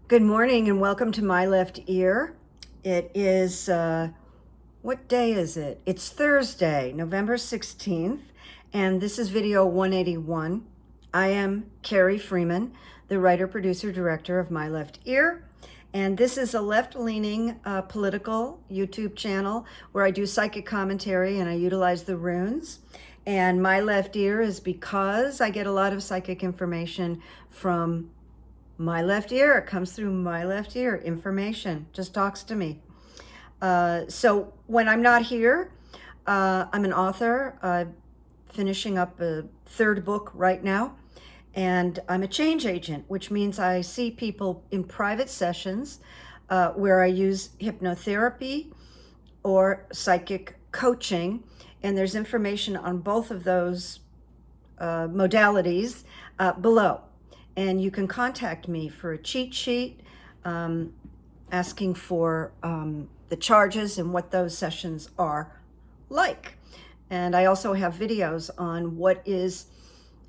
Good morning and welcome to My Left Ear. It is, what day is it? It's Thursday, November 16th, and this is video 181. I am Carrie Freeman, the writer, producer, director of My Left Ear, and this is a left-leaning political YouTube channel where I do psychic commentary and I utilize the runes. And My Left Ear is because I get a lot of psychic information from my left ear. It comes through my left ear. Information just talks to me. So when I'm not here, I'm an author, finishing up a third book right now, and I'm a change agent, which means I see people in private sessions where I use hypnotherapy or psychic coaching, and there's information on both of those modalities below. And you can contact me for a cheat sheet, asking for the charges and what those sessions are like. And I also have videos on what is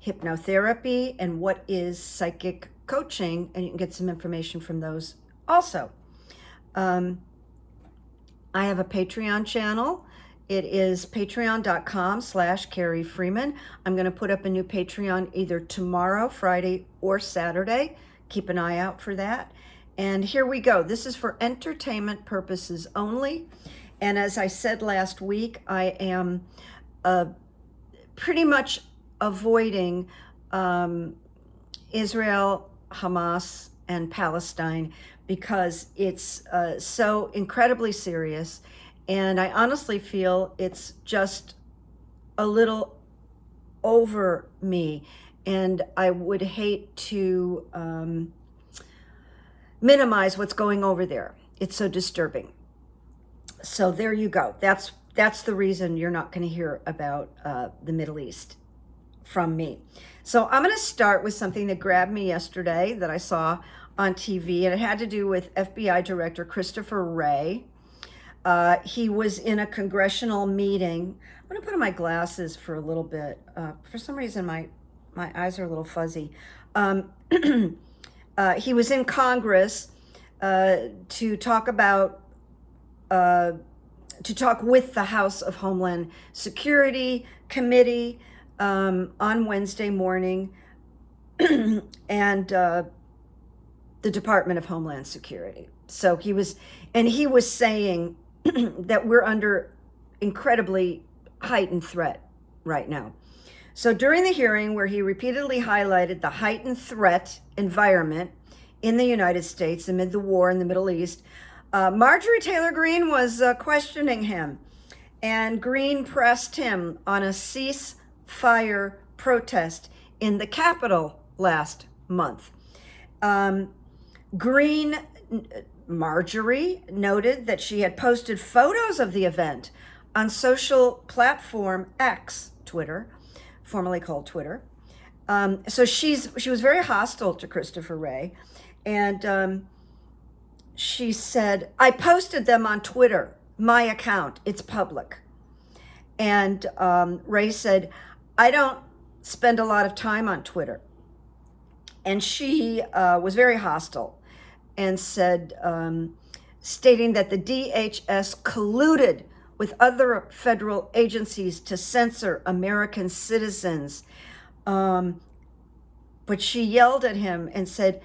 hypnotherapy and what is psychic coaching, and you can get some information from those also. I have a Patreon channel. It is patreon.com/Carrie Freeman. I'm going to put up a new Patreon either tomorrow, Friday, or Saturday. Keep an eye out for that. And here we go. This is for entertainment purposes only. And as I said last week, I am pretty much avoiding Israel, Hamas, and Palestine because it's so incredibly serious. And I honestly feel it's just a little over me. And I would hate to minimize what's going over there. It's so disturbing. So there you go. That's the reason you're not going to hear about the Middle East from me. So I'm going to start with something that grabbed me yesterday that I saw on TV, and it had to do with FBI Director Christopher Wray. He was in a congressional meeting. I'm going to put on my glasses for a little bit. For some reason, my eyes are a little fuzzy. He was in Congress to talk about, to talk with the House of Homeland Security Committee on Wednesday morning and the Department of Homeland Security. So he was saying that we're under incredibly heightened threat right now. So during the hearing, where he repeatedly highlighted the heightened threat environment in the United States amid the war in the Middle East, Marjorie Taylor Greene was questioning him, and Greene pressed him on a ceasefire protest in the Capitol last month. Marjorie noted that she had posted photos of the event on social platform X, Twitter, formerly called Twitter. So she was very hostile to Christopher Wray, and she said, "I posted them on Twitter, my account, it's public." And Wray said, "I don't spend a lot of time on Twitter." And she was very hostile and said, stating that the DHS colluded with other federal agencies to censor American citizens. But she yelled at him and said,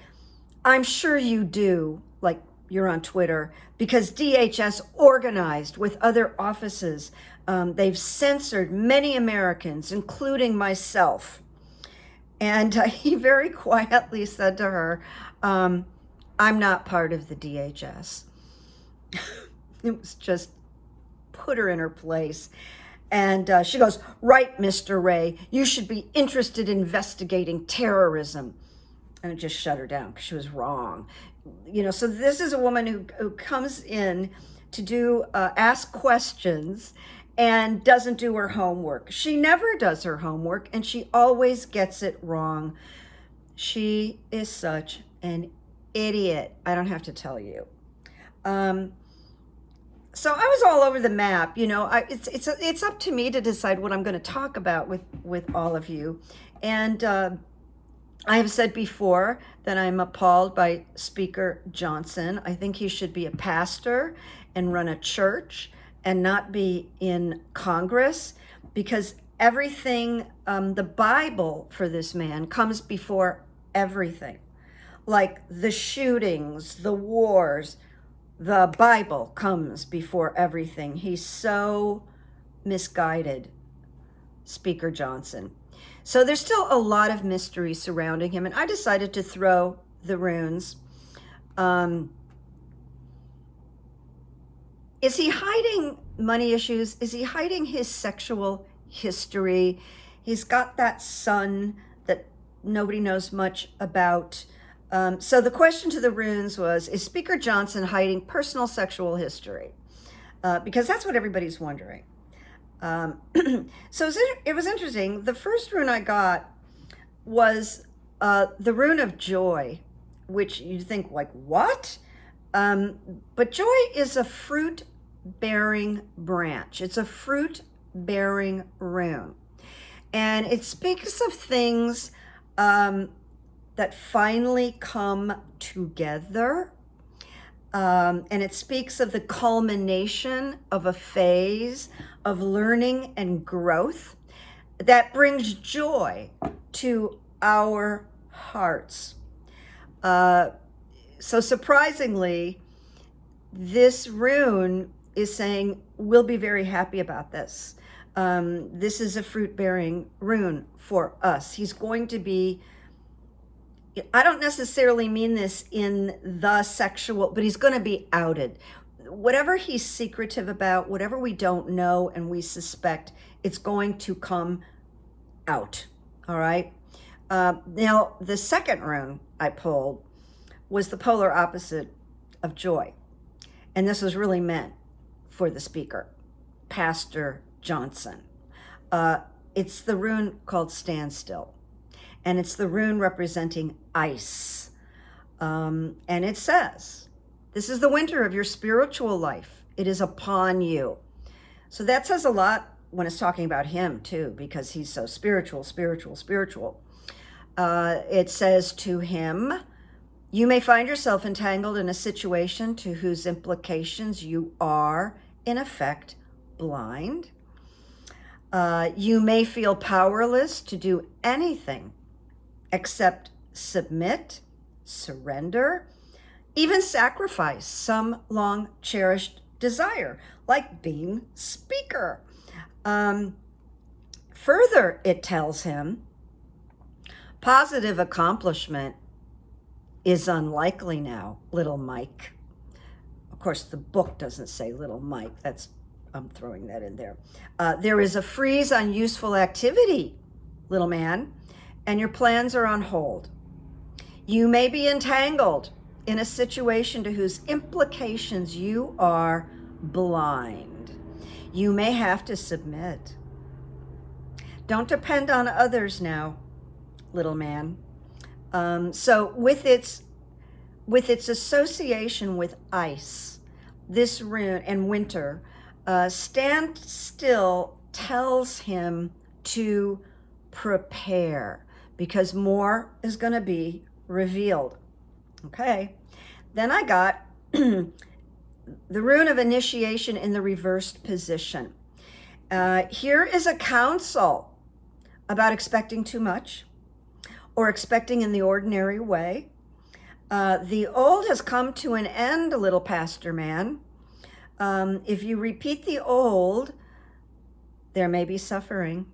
"I'm sure you do," like you're on Twitter, "because DHS organized with other offices. They've censored many Americans, including myself." And he very quietly said to her, "I'm not part of the DHS." It was just put her in her place. And she goes, "Right, Mr. Wray, you should be interested in investigating terrorism." And it just shut her down because she was wrong. You know, so this is a woman who comes in to do ask questions and doesn't do her homework. She never does her homework, and she always gets it wrong. She is such an idiot. I don't have to tell you. So I was all over the map. You know, it's up to me to decide what I'm going to talk about with all of you. And I have said before that I'm appalled by Speaker Johnson. I think he should be a pastor and run a church and not be in Congress, because everything, the Bible for this man comes before everything. Like the shootings, the wars, the Bible comes before everything. He's so misguided, Speaker Johnson. So there's still a lot of mystery surrounding him, and I decided to throw the runes. Is he hiding money issues? Is he hiding his sexual history? He's got that son that nobody knows much about. So the question to the runes was, is Speaker Johnson hiding personal sexual history? Because that's what everybody's wondering. So it was interesting. The first rune I got was the rune of joy, which you think, like, what? But joy is a fruit-bearing branch. It's a fruit-bearing rune. And it speaks of things that finally come together. And it speaks of the culmination of a phase of learning and growth that brings joy to our hearts. So surprisingly, this rune is saying, we'll be very happy about this. This is a fruit-bearing rune for us. He's going to be, I don't necessarily mean this in the sexual, but he's going to be outed. Whatever he's secretive about, whatever we don't know and we suspect, it's going to come out. All right. Now, the second rune I pulled was the polar opposite of joy. And this was really meant for the speaker, Pastor Johnson. It's the rune called Standstill. And it's the rune representing ice. And it says, this is the winter of your spiritual life. It is upon you. So that says a lot when it's talking about him too, because he's so spiritual. It says to him, you may find yourself entangled in a situation to whose implications you are, in effect, blind. You may feel powerless to do anything except submit, surrender, even sacrifice some long cherished desire, like being speaker. Further, it tells him, positive accomplishment is unlikely now, little Mike. Of course, the book doesn't say little Mike. I'm throwing that in there. There is a freeze on useful activity, little man, and your plans are on hold. You may be entangled in a situation to whose implications you are blind. You may have to submit. Don't depend on others now, little man. So with its association with ice, this rune, and winter, stand still tells him to prepare, because more is going to be revealed. Okay. Then I got the rune of initiation in the reversed position. Here is a counsel about expecting too much or expecting in the ordinary way. The old has come to an end, little pastor man. If you repeat the old, there may be suffering.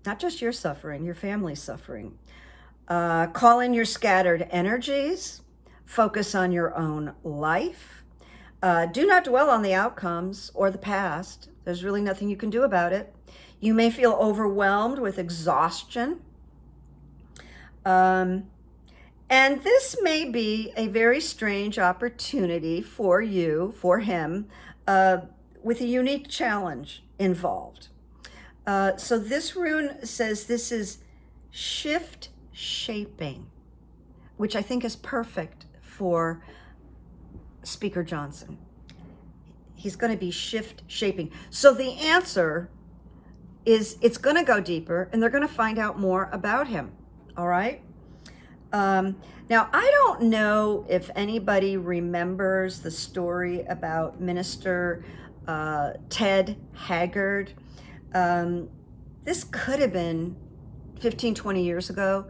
Not just your suffering, your family's suffering. Call in your scattered energies. Focus on your own life. Do not dwell on the outcomes or the past. There's really nothing you can do about it. You may feel overwhelmed with exhaustion. And this may be a very strange opportunity for you, for him, with a unique challenge involved. So this rune says this is shift shaping, which I think is perfect for Speaker Johnson. He's going to be shift shaping. So the answer is, it's going to go deeper and they're going to find out more about him. all right? Now, I don't know if anybody remembers the story about Minister Ted Haggard. This could have been 15, 20 years ago.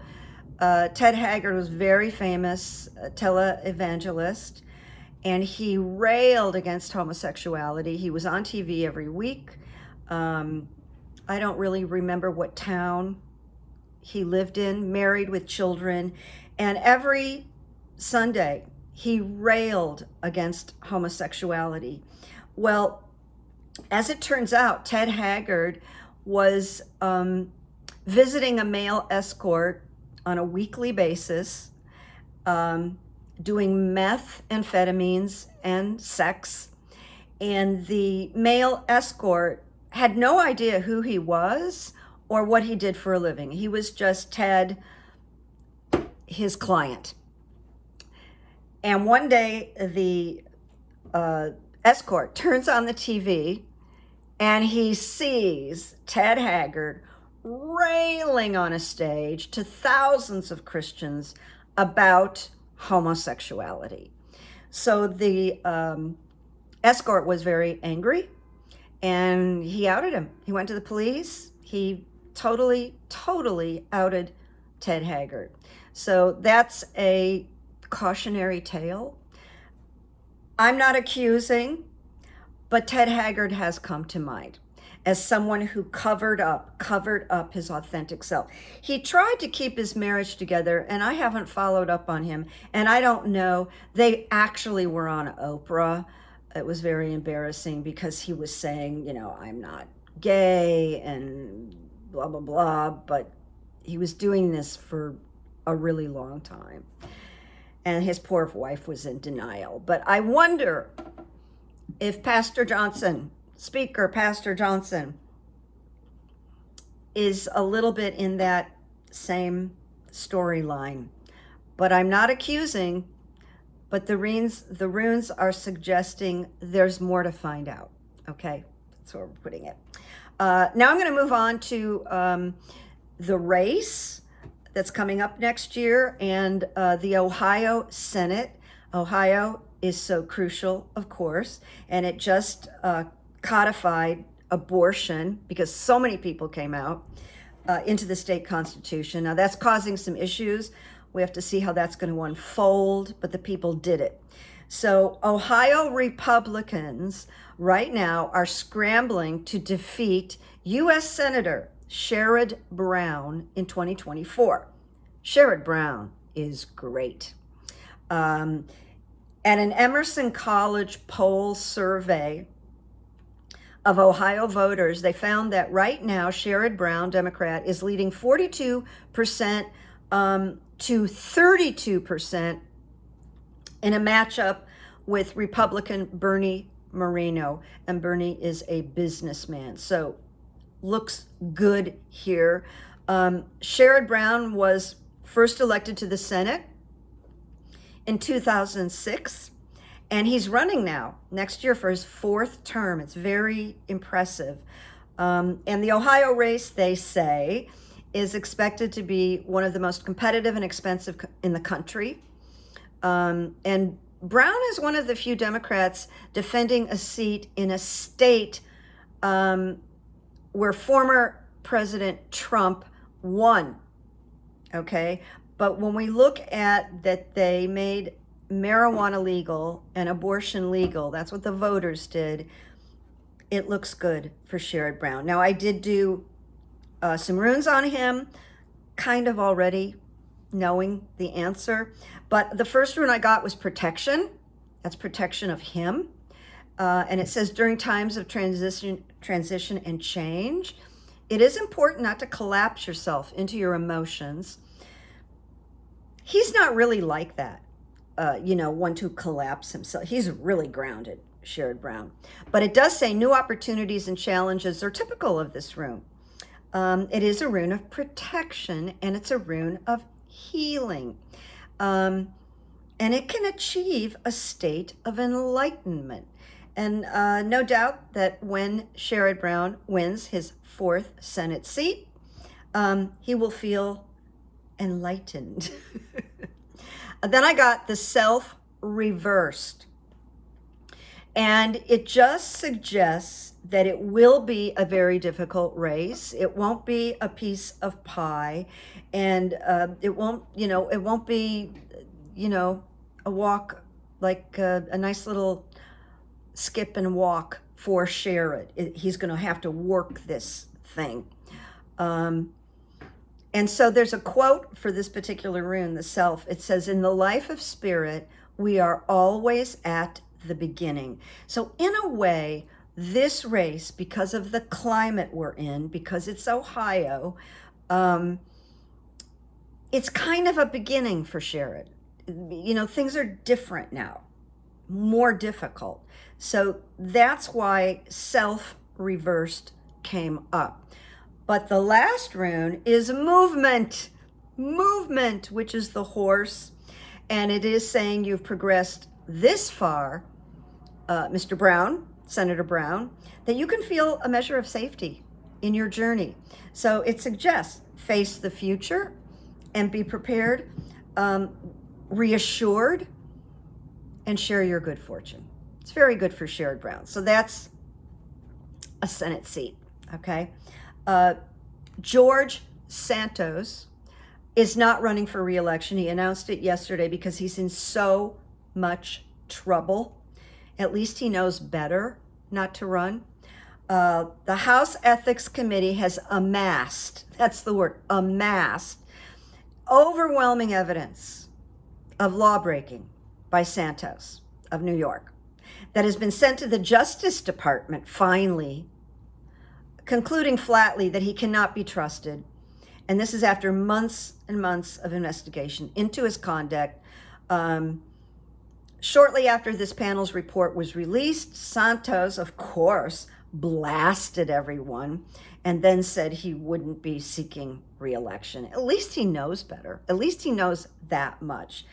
Ted Haggard was very famous televangelist, and he railed against homosexuality. He was on TV every week. I don't really remember what town he lived in, married with children, and every Sunday he railed against homosexuality. Well, as it turns out, Ted Haggard was visiting a male escort on a weekly basis, doing methamphetamines and sex, and the male escort had no idea who he was or what he did for a living. He was just Ted, his client. And one day the escort turns on the TV and he sees Ted Haggard railing on a stage to thousands of Christians about homosexuality. So the escort was very angry and he outed him. He went to the police. He totally outed Ted Haggard. So that's a cautionary tale. I'm not accusing, but Ted Haggard has come to mind as someone who covered up his authentic self. He tried to keep his marriage together, and I haven't followed up on him, and I don't know. They actually were on Oprah. It was very embarrassing because he was saying, I'm not gay and blah, blah, blah, but he was doing this for a really long time. And his poor wife was in denial. But I wonder if Pastor Johnson, Speaker Pastor Johnson, is a little bit in that same storyline. But I'm not accusing, but the runes are suggesting there's more to find out. Okay, that's where we're putting it. Now I'm going to move on to the race that's coming up next year and the Ohio Senate. Ohio is so crucial, of course, and it just codified abortion because so many people came out into the state constitution. Now that's causing some issues. We have to see how that's going to unfold, but the people did it. So Ohio Republicans right now are scrambling to defeat U.S. Senator Jerrod Brown in 2024. Jerrod Brown is great. And an Emerson College poll survey of Ohio voters, they found that right now Jerrod Brown, Democrat, is leading 42% to 32% in a matchup with Republican Bernie Moreno. And Bernie is a businessman. So looks good here. Jerrod Brown was first elected to the Senate in 2006, and he's running now next year for his fourth term. It's very impressive. And the Ohio race, they say, is expected to be one of the most competitive and expensive in the country. And Brown is one of the few Democrats defending a seat in a state where former President Trump won, okay? But when we look at that they made marijuana legal and abortion legal, that's what the voters did, it looks good for Jerrod Brown. Now, I did do some runes on him, kind of already knowing the answer, but the first rune I got was protection. That's protection of him. And it says during times of transition and change, it is important not to collapse yourself into your emotions. He's not really like that, one to collapse himself. He's really grounded, Jerrod Brown. But it does say new opportunities and challenges are typical of this rune. It is a rune of protection, and it's a rune of healing. And it can achieve a state of enlightenment. And no doubt that when Jerrod Brown wins his fourth Senate seat, he will feel enlightened. Then I got the self reversed. And it just suggests that it will be a very difficult race. It won't be a piece of pie, and it won't be, a walk like a nice little skip and walk for Jerrod. He's going to have to work this thing. And so there's a quote for this particular rune, the self. It says, "In the life of spirit, we are always at the beginning." So in a way, this race, because of the climate we're in, because it's Ohio, it's kind of a beginning for Jerrod. Things are different now, more difficult. So that's why self-reversed came up. But the last rune is movement, which is the horse. And it is saying you've progressed this far, Mr. Brown, Senator Brown, that you can feel a measure of safety in your journey. So it suggests face the future and be prepared, reassured, and share your good fortune. It's very good for Jerrod Brown. So that's a Senate seat, okay? George Santos is not running for re-election. He announced it yesterday because he's in so much trouble. At least he knows better not to run. The House Ethics Committee has amassed, that's the word, amassed, overwhelming evidence of law breaking by Santos of New York that has been sent to the Justice Department, finally, concluding flatly that he cannot be trusted. And this is after months and months of investigation into his conduct. Shortly after this panel's report was released, Santos, of course, blasted everyone and then said he wouldn't be seeking re-election. At least he knows better. At least he knows that much.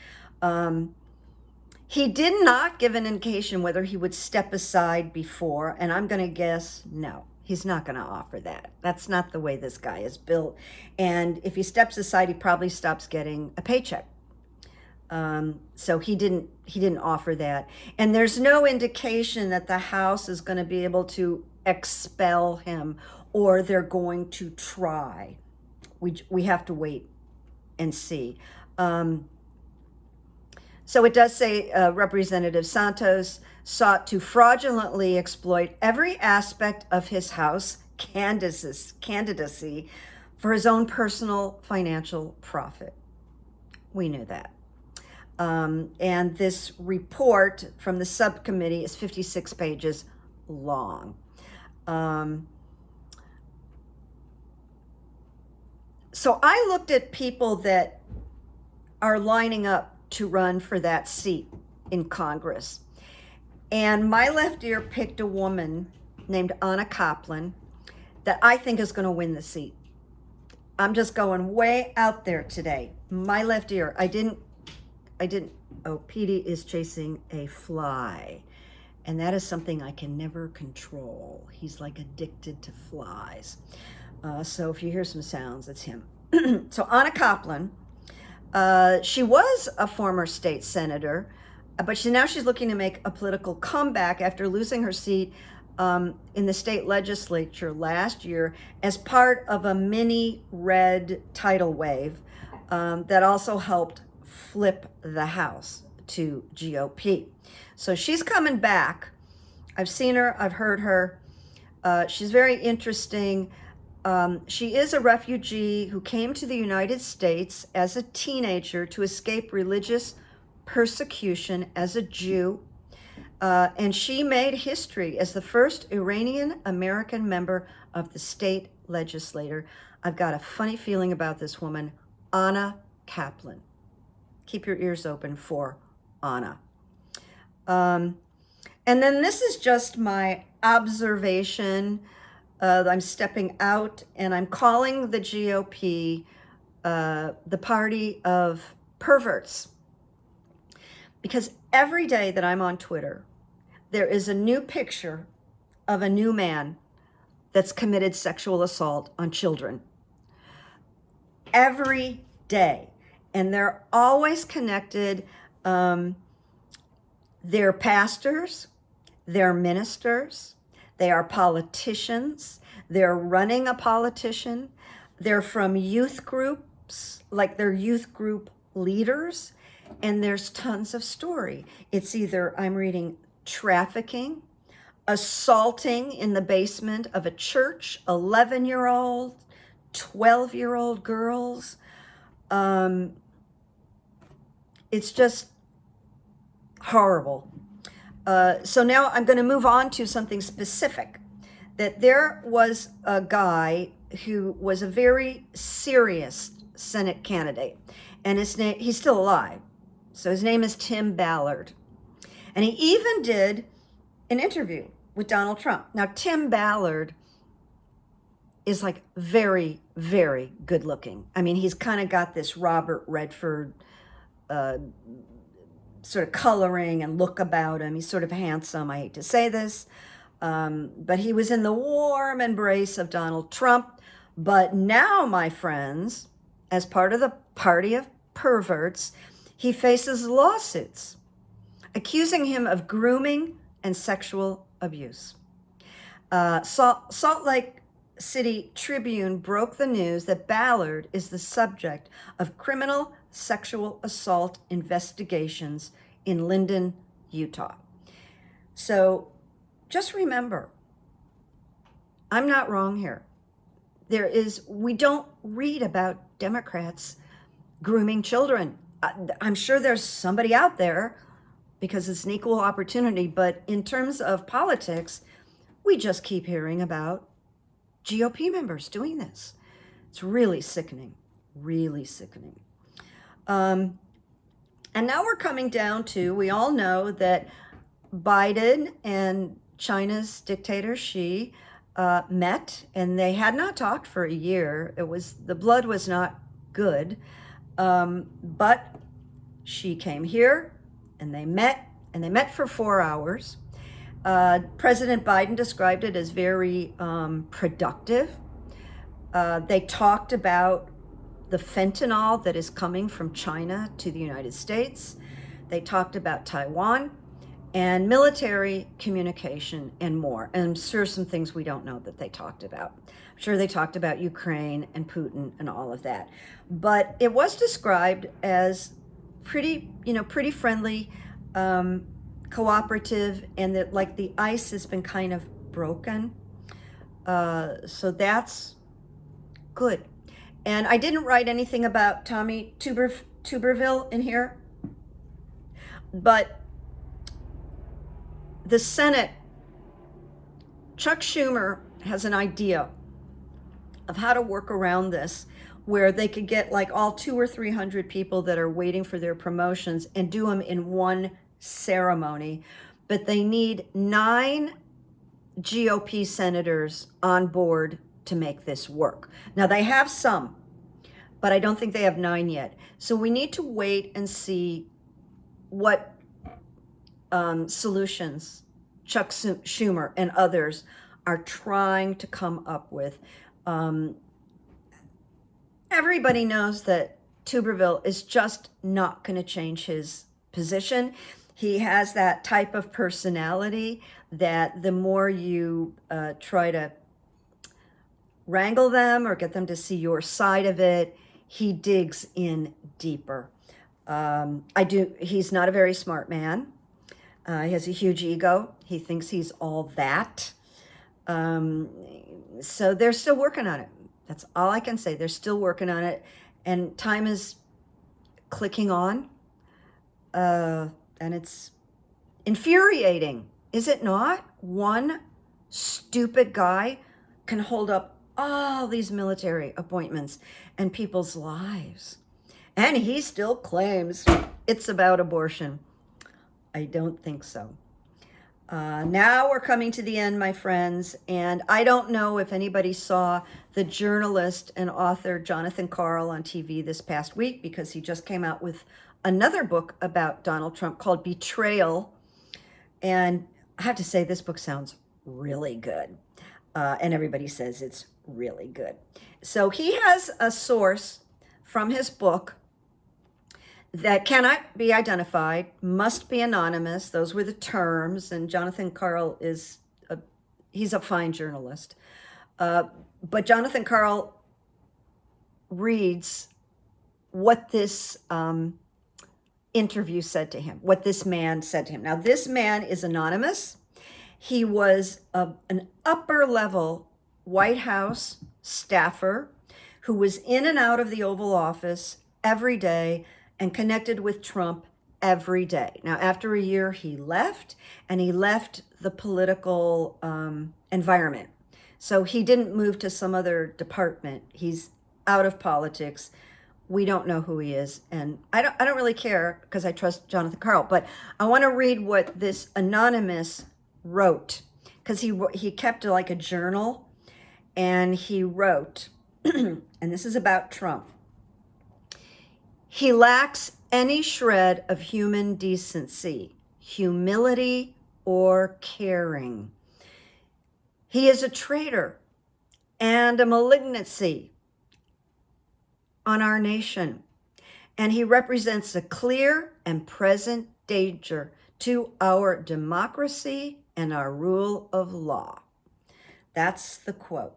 He did not give an indication whether he would step aside before, and I'm going to guess no. He's not going to offer that. That's not the way this guy is built. And if he steps aside, he probably stops getting a paycheck. So he didn't offer that. And there's no indication that the House is going to be able to expel him, or they're going to try. We have to wait and see. So it does say Representative Santos sought to fraudulently exploit every aspect of his House candidacy for his own personal financial profit. We knew that. And this report from the subcommittee is 56 pages long. So I looked at people that are lining up to run for that seat in Congress. And my left ear picked a woman named Anna Kaplan that I think is going to win the seat. I'm just going way out there today. My left ear. I didn't. Oh, Petey is chasing a fly. And that is something I can never control. He's like addicted to flies. So if you hear some sounds, it's him. So Anna Kaplan, she was a former state senator, but now she's looking to make a political comeback after losing her seat in the state legislature last year as part of a mini red tidal wave that also helped flip the House to GOP. So she's coming back. I've seen her, I've heard her. She's very interesting. She is a refugee who came to the United States as a teenager to escape religious persecution as a Jew. And she made history as the first Iranian American member of the state legislature. I've got a funny feeling about this woman, Anna Kaplan. Keep your ears open for Anna. And then this is just my observation. I'm stepping out and I'm calling the GOP the party of perverts. Because every day that I'm on Twitter, there is a new picture of a new man that's committed sexual assault on children. Every day. And they're always connected. They're pastors, they're ministers, they are politicians, they're running a politician, they're from youth groups, like they're youth group leaders, and there's tons of story. It's either, I'm reading, trafficking, assaulting in the basement of a church, 11-year-old, 12-year-old girls. It's just horrible. So now I'm going to move on to something specific. That there was a guy who was a very serious Senate candidate, and his name, he's still alive. So his name is Tim Ballard. And he even did an interview with Donald Trump. Now, Tim Ballard is like very, very good looking. I mean, he's kind of got this Robert Redford sort of coloring and look about him. He's sort of handsome. I hate to say this, but he was in the warm embrace of Donald Trump. But now, my friends, as part of the party of perverts, he faces lawsuits accusing him of grooming and sexual abuse. Salt Lake City Tribune broke the news that Ballard is the subject of criminal sexual assault investigations in Linden, Utah. So just remember, I'm not wrong here. We don't read about Democrats grooming children. I'm sure there's somebody out there because it's an equal opportunity, but in terms of politics, we just keep hearing about GOP members doing this. It's really sickening, really sickening. And now we're coming down to, we all know that Biden and China's dictator Xi met, and they had not talked for a year. The blood was not good, but Xi came here, and they met for 4 hours. President Biden described it as very productive. They talked about the fentanyl that is coming from China to the United States. They talked about Taiwan and military communication and more. And I'm sure some things we don't know that they talked about. I'm sure they talked about Ukraine and Putin and all of that. But it was described as pretty friendly, cooperative, and that like the ice has been kind of broken. So that's good. And I didn't write anything about Tommy Tuberville in here, but the Senate, Chuck Schumer has an idea of how to work around this, where they could get like all 200 or 300 people that are waiting for their promotions and do them in one ceremony. But they need 9 GOP senators on board to make this work. Now they have some, but I don't think they have 9 yet. So we need to wait and see what solutions Chuck Schumer and others are trying to come up with. Everybody knows that Tuberville is just not going to change his position. He has that type of personality that the more you try to wrangle them or get them to see your side of it, he digs in deeper. He's not a very smart man. He has a huge ego. He thinks he's all that. So they're still working on it. That's all I can say. They're still working on it. And time is clicking on. And it's infuriating, is it not? One stupid guy can hold up all these military appointments and people's lives. And he still claims it's about abortion. I don't think so. Now we're coming to the end, my friends, and I don't know if anybody saw the journalist and author Jonathan Karl on TV this past week, because he just came out with another book about Donald Trump called Betrayal. And I have to say, this book sounds really good. And everybody says it's really good. So he has a source from his book that cannot be identified, must be anonymous. Those were the terms, and Jonathan Karl he's a fine journalist. But Jonathan Karl reads what this interview said to him, what this man said to him. Now, this man is anonymous. He was an upper-level White House staffer who was in and out of the Oval Office every day and connected with Trump every day. Now, after a year, he left, and he left the political environment. So he didn't move to some other department. He's out of politics. We don't know who he is, and I don't really care because I trust Jonathan Karl. But I want to read what this anonymous wrote, because he kept like a journal, and he wrote, and this is about Trump. He lacks any shred of human decency, humility, or caring. He is a traitor and a malignancy on our nation, and he represents a clear and present danger to our democracy and our rule of law. That's the quote.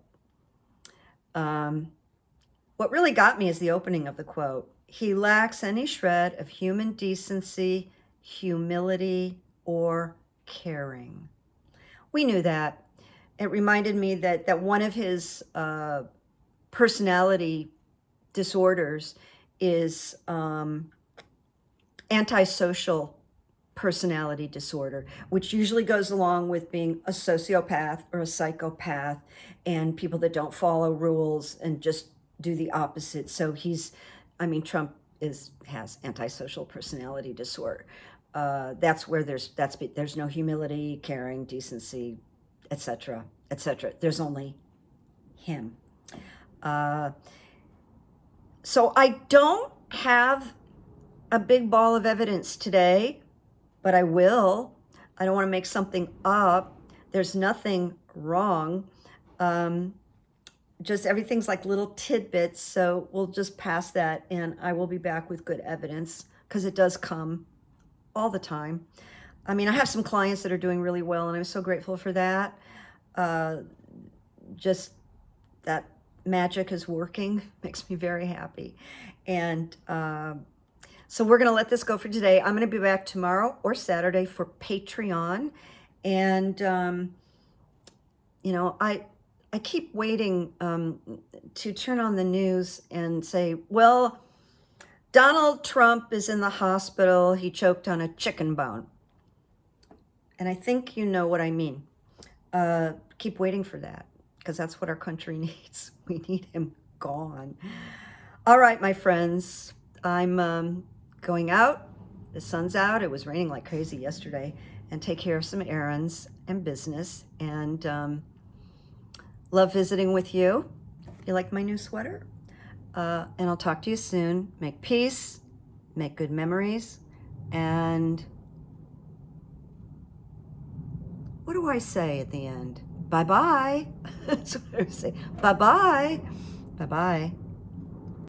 What really got me is the opening of the quote. He lacks any shred of human decency, humility, or caring. We knew that. It reminded me that one of his personality disorders is antisocial personality disorder, which usually goes along with being a sociopath or a psychopath and people that don't follow rules and just do the opposite. So Trump has antisocial personality disorder. That's where there's no humility, caring, decency, etc., etc. There's only him. So I don't have a big ball of evidence today, but I will. I don't want to make something up. There's nothing wrong. Just everything's like little tidbits. So we'll just pass that, and I will be back with good evidence, because it does come all the time. I mean, I have some clients that are doing really well, and I'm so grateful for that. Just that magic is working makes me very happy. And so we're going to let this go for today. I'm going to be back tomorrow or Saturday for Patreon. And, I keep waiting to turn on the news and say, well, Donald Trump is in the hospital. He choked on a chicken bone. And I think you know what I mean. Keep waiting for that, because that's what our country needs. We need him gone. All right, my friends, I'm going out. The sun's out. It was raining like crazy yesterday, and take care of some errands and business. And love visiting with you. You like my new sweater? And I'll talk to you soon. Make peace, make good memories, and what do I say at the end? Bye-bye. That's what I say. Bye-bye. Bye-bye.